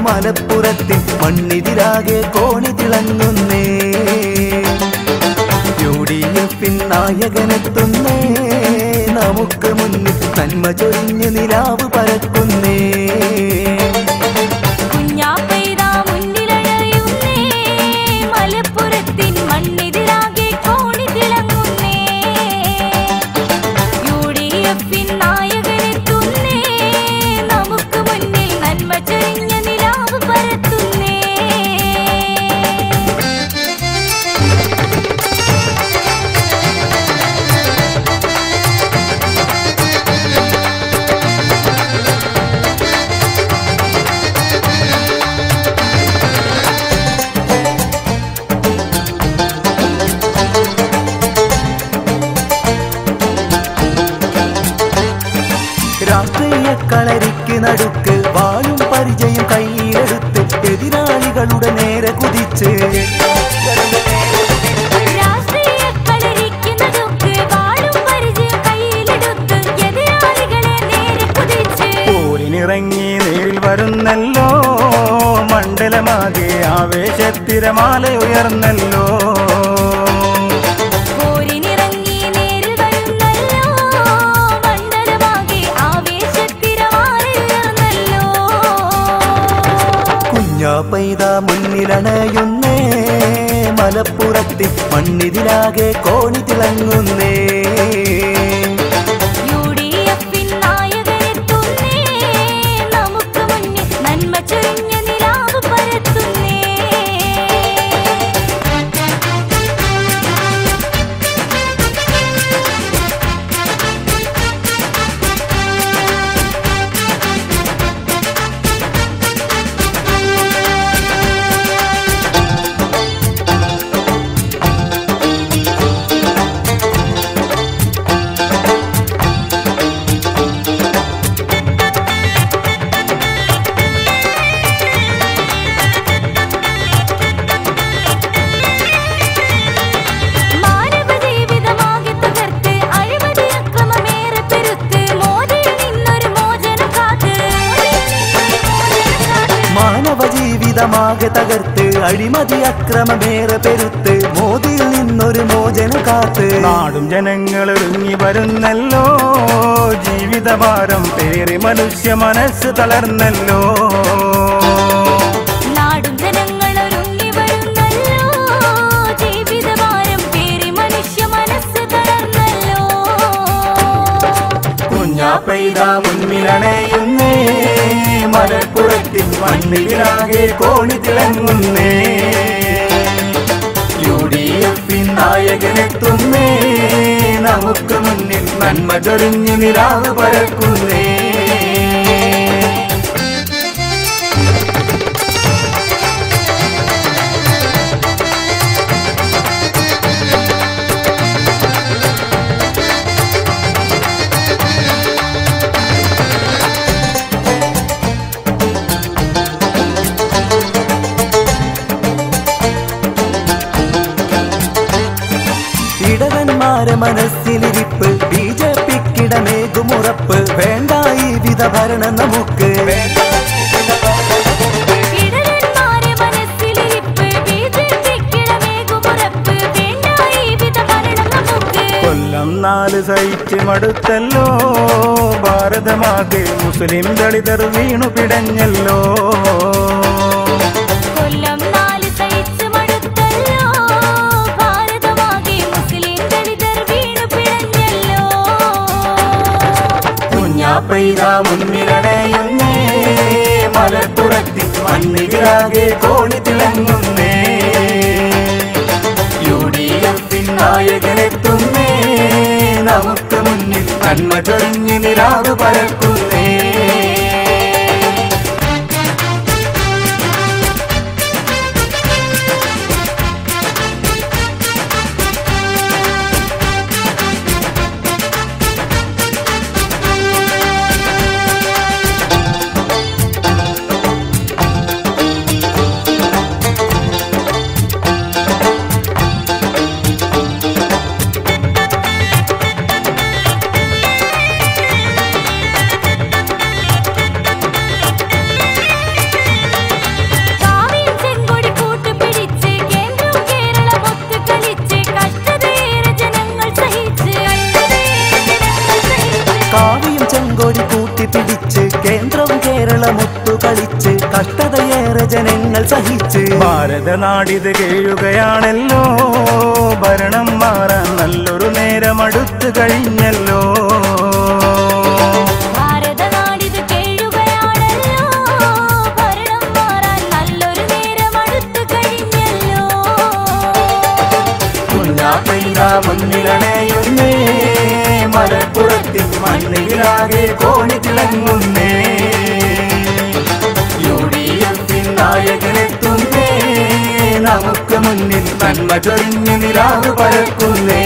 മലപ്പുറത്തിൻ മണ്ണിതിരാകെ കോണി തിളങ്ങുന്നേ. UDF നായകനെത്തുന്നേ, നമുക്ക് മുന്നിൽ നന്മ ചൊരിഞ്ഞ് നിലാവ് പരക്കുന്നേ. രാഷ്ട്രീയ കളരിക്ക് നടുക്ക് വാളും പരിചയം കയ്യിലെടുത്ത് എതിരാളികളുടെ നേരെ കുതിച്ച് പോരിനിറങ്ങി നേരിൽ വരുന്നല്ലോ, മണ്ഡലമാകെ ആവേശത്തിരമാല ഉയർന്നല്ലോ. പെയ്ത മുന്നിലണയുന്നേ, മലപ്പുറത്തിൽ മണ്ണിതിലാകെ കോണി തിളങ്ങുന്നേ. UDF നായകനെത്തുന്നേ, നമുക്ക് മുന്നിൽ നന്മ ചൊരിഞ്ഞ നിലാവ് പരത്തുന്നേ. ജീവിതമാകെ തകർത്ത് അഴിമതി അക്രമമേറെ പെരുത്ത് മോദിയിൽ നിന്നൊരു മോചനം കാത്ത് നാടും ജനങ്ങൾ ഒരുങ്ങി വരുന്നല്ലോ. ജീവിതഭാരം പേറി മനുഷ്യ മനസ്സ് തളർന്നല്ലോ. നാടും ജനങ്ങൾ ഒരുങ്ങി വരുന്നല്ലോ, ജീവിതഭാരം പേറി മനുഷ്യ മനസ്സ് തളർന്നല്ലോ. കുഞ്ഞാ പെയ്ത മുന്നിലണയുന്നേ, മലപ്പുറത്തിൻ മണ്ണിലാകെ കോണി തിളങ്ങുന്നേ. UDF നായകനെത്തുന്നേ, നമുക്ക് മുന്നിൽ നന്മ ചൊരിഞ്ഞ് നിലാവ് പരക്കുന്നേ. ഇടവന്മാരെ മനസ്സിലിരിപ്പ്, BJPക്കിടമേകുമുറപ്പ്, വേണ്ട ഈ വിധ ഭരണം നമുക്ക്. കൊല്ലം 4 സഹിച്ച് മടുത്തല്ലോ, ഭാരതമാകെ മുസ്ലിം ദളിതർ വീണു പിടഞ്ഞല്ലോ. പെയ്ത മുന്നിലണയുന്നേ, മലപ്പുറത്തിൻ മണ്ണിലാകെ കോണി തിളങ്ങുന്നേ. UDF നായകനെത്തുന്നേ, നമുക്ക് മുന്നിൽ നന്മ ചൊരിഞ്ഞ് നിലാവ് പരക്കുന്നേ. വിഭജനങ്ങൾ സഹിച്ച് ഭാരതനാടിത് കേഴുകയാണല്ലോ ഭരണം മാറാൻ നല്ലൊരു നേരം അടുത്തു കഴിഞ്ഞല്ലോ ഭാരതനാടിത് കേഴുകയാണല്ലോ ഭരണം മാറാൻ നല്ലൊരു നേരം അടുത്തു കഴിഞ്ഞല്ലോ കുഞ്ഞാപ്പൈത മുന്നിലണയുന്നേ മലപ്പുറത്തിൻ മണ്ണിലാകെ കോണി തിളങ്ങുന്നേ UDF നായകനെത്തുന്നേ നമുക്ക് മുന്നിൽ നന്മ ചൊരിഞ്ഞ് നിലാവ് പരക്കുന്നേ